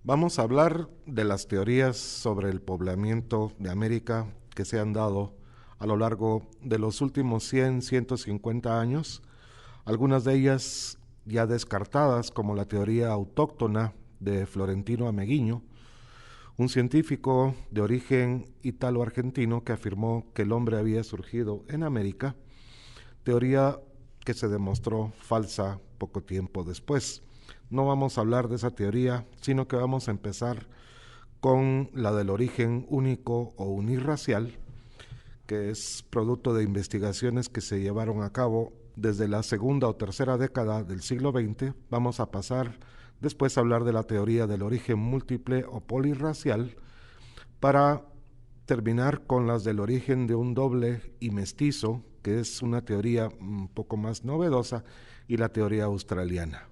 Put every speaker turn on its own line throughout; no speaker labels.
Vamos a hablar de las teorías sobre el poblamiento de América que se han dado a lo largo de los últimos 150 años, algunas de ellas ya descartadas, como la teoría autóctona de Florentino Ameguiño, un científico de origen ítalo-argentino que afirmó que el hombre había surgido en América, teoría que se demostró falsa poco tiempo después. No vamos a hablar de esa teoría, sino que vamos a empezar con la del origen único o unirracial, que es producto de investigaciones que se llevaron a cabo desde la segunda o tercera década del siglo XX. Vamos a pasar después a hablar de la teoría del origen múltiple o polirracial, para terminar con las del origen de un doble y mestizo, que es una teoría un poco más novedosa, y la teoría australiana.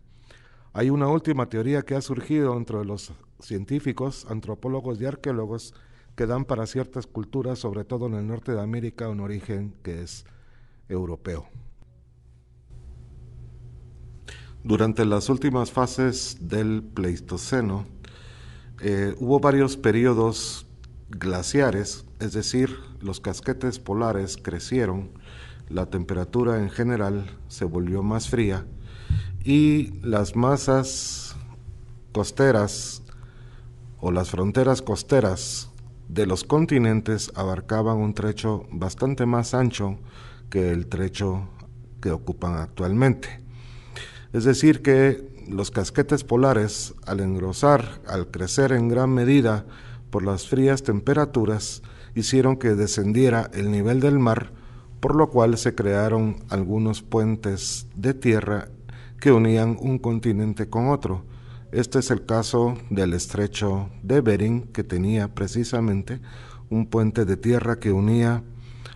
Hay una última teoría que ha surgido entre los científicos, antropólogos y arqueólogos que dan para ciertas culturas, sobre todo en el norte de América, un origen que es europeo. Durante las últimas fases del Pleistoceno, hubo varios periodos glaciares, es decir, los casquetes polares crecieron, la temperatura en general se volvió más fría y las masas costeras o las fronteras costeras de los continentes abarcaban un trecho bastante más ancho que el trecho que ocupan actualmente. Es decir, que los casquetes polares, al engrosar, al crecer en gran medida por las frías temperaturas, hicieron que descendiera el nivel del mar, por lo cual se crearon algunos puentes de tierra que unían un continente con otro. Este es el caso del estrecho de Bering, que tenía precisamente un puente de tierra que unía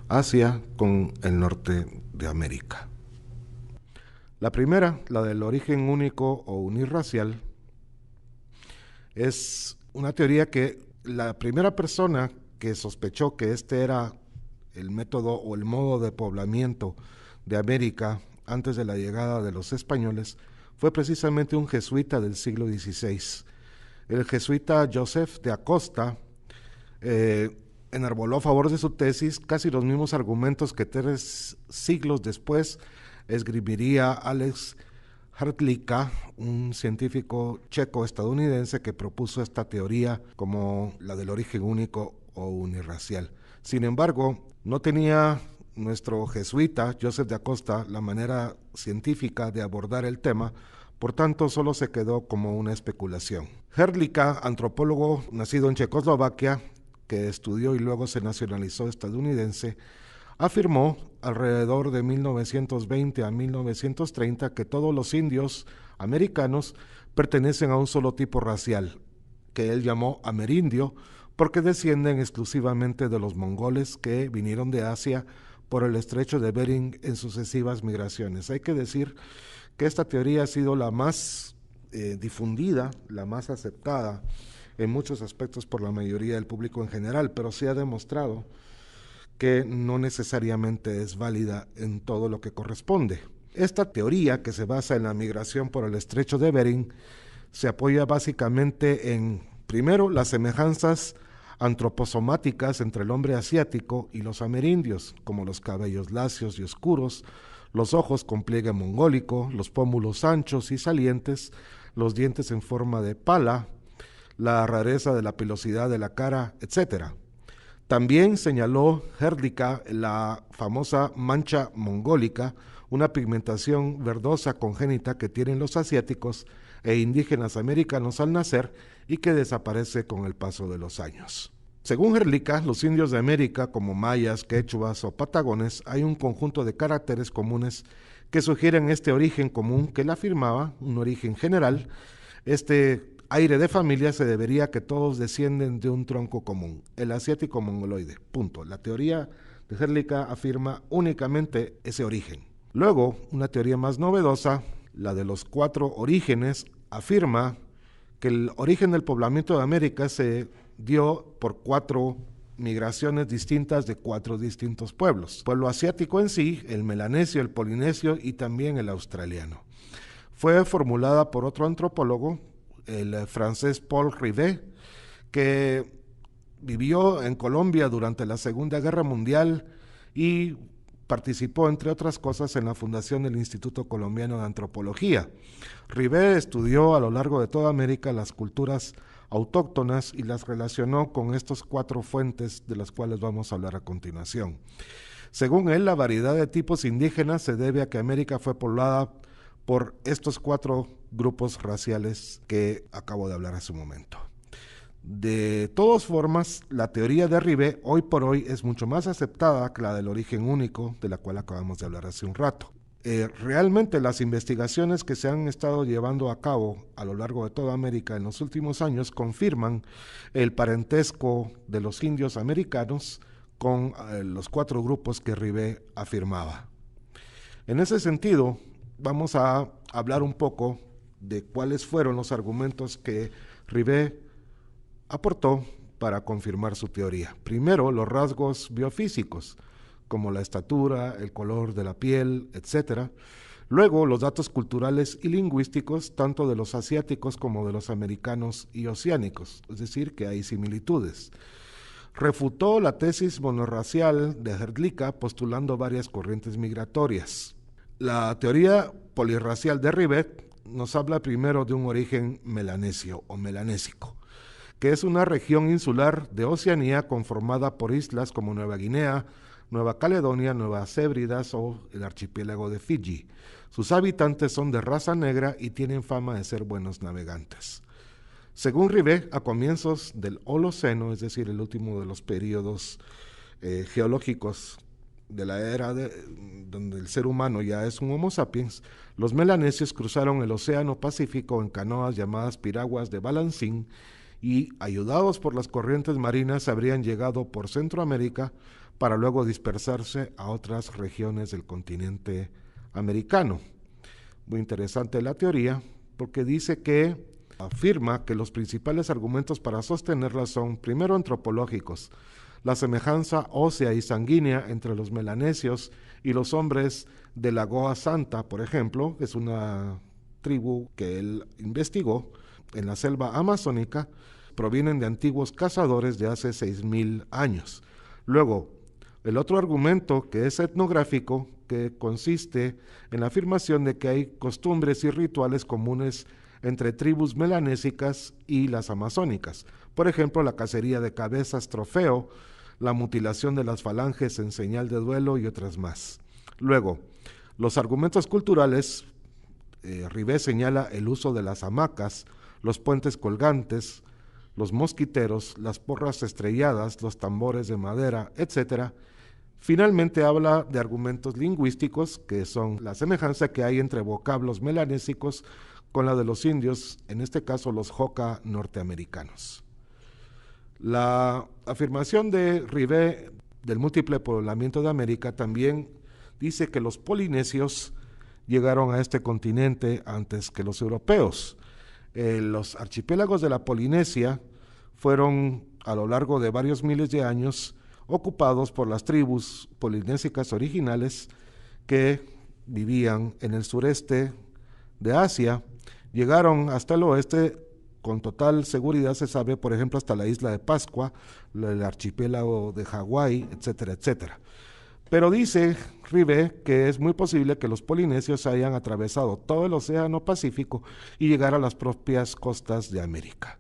Asia con el norte de América. La primera, la del origen único o unirracial, es una teoría que la primera persona que sospechó que este era el método o el modo de poblamiento de América antes de la llegada de los españoles fue precisamente un jesuita del siglo XVI. El jesuita Joseph de Acosta enarboló a favor de su tesis casi los mismos argumentos que 3 siglos después esgrimiría Alex Hrdlicka, un científico checo-estadounidense que propuso esta teoría como la del origen único o unirracial. Sin embargo, no tenía nuestro jesuita Joseph de Acosta la manera científica de abordar el tema, por tanto solo se quedó como una especulación. Hrdlicka, antropólogo nacido en Checoslovaquia, que estudió y luego se nacionalizó estadounidense, afirmó alrededor de 1920 a 1930 que todos los indios americanos pertenecen a un solo tipo racial, que él llamó amerindio, porque descienden exclusivamente de los mongoles que vinieron de Asia por el estrecho de Bering en sucesivas migraciones. Hay que decir que esta teoría ha sido la más difundida, la más aceptada en muchos aspectos por la mayoría del público en general, pero se ha demostrado que no necesariamente es válida en todo lo que corresponde. Esta teoría, que se basa en la migración por el estrecho de Bering, se apoya básicamente en, primero, las semejanzas antroposomáticas entre el hombre asiático y los amerindios, como los cabellos lacios y oscuros, los ojos con pliegue mongólico, los pómulos anchos y salientes, los dientes en forma de pala, la rareza de la pilosidad de la cara, etc. También señaló Hrdlicka la famosa mancha mongólica, una pigmentación verdosa congénita que tienen los asiáticos e indígenas americanos al nacer y que desaparece con el paso de los años. Según Hrdlicka, los indios de América, como mayas, quechuas o patagones, hay un conjunto de caracteres comunes que sugieren este origen común que él afirmaba, un origen general. Este aire de familia se debería a que todos descienden de un tronco común, el asiático mongoloide, punto. La teoría de Hrdlicka afirma únicamente ese origen. Luego, una teoría más novedosa, la de los 4 orígenes, afirma que el origen del poblamiento de América se dio por 4 migraciones distintas de 4 distintos pueblos. El pueblo asiático en sí, el melanesio, el polinesio y también el australiano. Fue formulada por otro antropólogo, el francés Paul Rivet, que vivió en Colombia durante la Segunda Guerra Mundial y participó, entre otras cosas, en la fundación del Instituto Colombiano de Antropología. Rivet estudió a lo largo de toda América las culturas autóctonas y las relacionó con estas 4 fuentes de las cuales vamos a hablar a continuación. Según él, la variedad de tipos indígenas se debe a que América fue poblada por estos 4 grupos raciales que acabo de hablar hace un momento. De todas formas, la teoría de Rivet hoy por hoy es mucho más aceptada que la del origen único, de la cual acabamos de hablar hace un rato. Realmente las investigaciones que se han estado llevando a cabo a lo largo de toda América en los últimos años confirman el parentesco de los indios americanos con los 4 grupos que Rivet afirmaba. En ese sentido, vamos a hablar un poco de cuáles fueron los argumentos que Rivet aportó para confirmar su teoría. Primero, los rasgos biofísicos, como la estatura, el color de la piel, etc. Luego, los datos culturales y lingüísticos, tanto de los asiáticos como de los americanos y oceánicos, es decir, que hay similitudes. Refutó la tesis monorracial de Hrdlicka postulando varias corrientes migratorias. La teoría polirracial de Rivet nos habla primero de un origen melanesio o melanésico, que es una región insular de Oceanía conformada por islas como Nueva Guinea, Nueva Caledonia, Nuevas Hébridas o el archipiélago de Fiji. Sus habitantes son de raza negra y tienen fama de ser buenos navegantes. Según Rivet, a comienzos del Holoceno, es decir, el último de los periodos geológicos de la era donde el ser humano ya es un Homo sapiens, los melanesios cruzaron el Océano Pacífico en canoas llamadas piraguas de balancín y, ayudados por las corrientes marinas, habrían llegado por Centroamérica para luego dispersarse a otras regiones del continente americano. Muy interesante la teoría, porque dice que afirma que los principales argumentos para sostenerla son, primero, antropológicos, la semejanza ósea y sanguínea entre los melanesios y los hombres de la Goa Santa, por ejemplo, que es una tribu que él investigó en la selva amazónica, provienen de antiguos cazadores de hace 6,000 años. Luego, el otro argumento, que es etnográfico, que consiste en la afirmación de que hay costumbres y rituales comunes entre tribus melanésicas y las amazónicas. Por ejemplo, la cacería de cabezas trofeo, la mutilación de las falanges en señal de duelo y otras más. Luego, los argumentos culturales, Rivet señala el uso de las hamacas, los puentes colgantes, los mosquiteros, las porras estrelladas, los tambores de madera, etc. Finalmente habla de argumentos lingüísticos, que son la semejanza que hay entre vocablos melanésicos con la de los indios, en este caso los Hoka norteamericanos. La afirmación de Rivet del múltiple poblamiento de América también dice que los polinesios llegaron a este continente antes que los europeos. Los archipiélagos de la Polinesia fueron a lo largo de varios miles de años ocupados por las tribus polinésicas originales que vivían en el sureste de Asia, llegaron hasta el oeste. Con total seguridad se sabe, por ejemplo, hasta la isla de Pascua, el archipiélago de Hawái, etcétera, etcétera. Pero dice Rivet que es muy posible que los polinesios hayan atravesado todo el Océano Pacífico y llegar a las propias costas de América.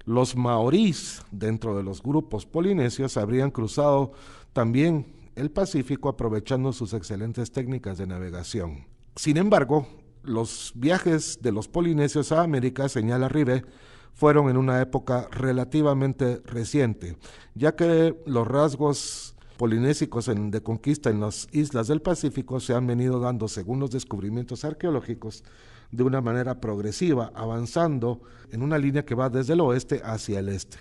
Los maorís, dentro de los grupos polinesios, habrían cruzado también el Pacífico aprovechando sus excelentes técnicas de navegación. Sin embargo, los viajes de los polinesios a América, señala Rivet, fueron en una época relativamente reciente, ya que los rasgos polinésicos de conquista en las islas del Pacífico se han venido dando, según los descubrimientos arqueológicos, de una manera progresiva, avanzando en una línea que va desde el oeste hacia el este.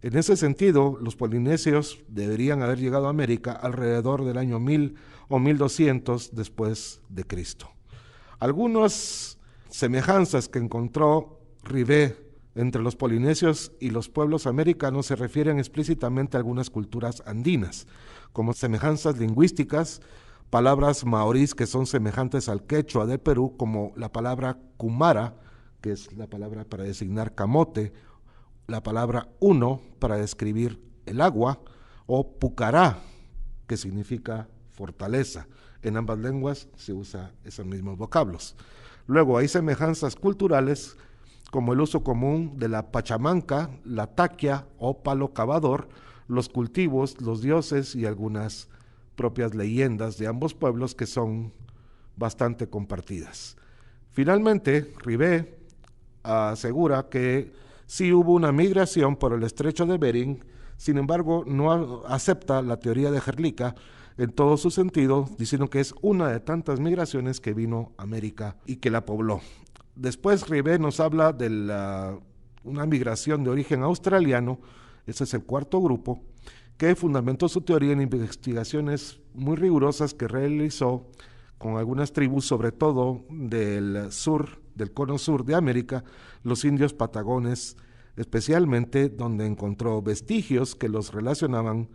En ese sentido, los polinesios deberían haber llegado a América alrededor del año 1000 o 1200 después de Cristo. Algunas semejanzas que encontró Rivet entre los polinesios y los pueblos americanos se refieren explícitamente a algunas culturas andinas, como semejanzas lingüísticas, palabras maorís que son semejantes al quechua de Perú, como la palabra kumara, que es la palabra para designar camote, la palabra uno para describir el agua, o pucará, que significa fortaleza. En ambas lenguas se usa esos mismos vocablos. Luego hay semejanzas culturales como el uso común de la pachamanca, la taquia o palo cavador, los cultivos, los dioses y algunas propias leyendas de ambos pueblos que son bastante compartidas. Finalmente, Ribé asegura que sí hubo una migración por el estrecho de Bering, sin embargo no acepta la teoría de Herlika en todo su sentido, diciendo que es una de tantas migraciones que vino a América y que la pobló. Después Ribé nos habla de una migración de origen australiano, ese es el cuarto grupo, que fundamentó su teoría en investigaciones muy rigurosas que realizó con algunas tribus, sobre todo del sur, del cono sur de América, los indios patagones, especialmente donde encontró vestigios que los relacionaban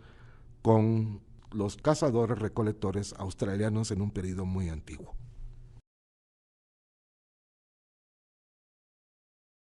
con los cazadores recolectores australianos en un periodo muy antiguo.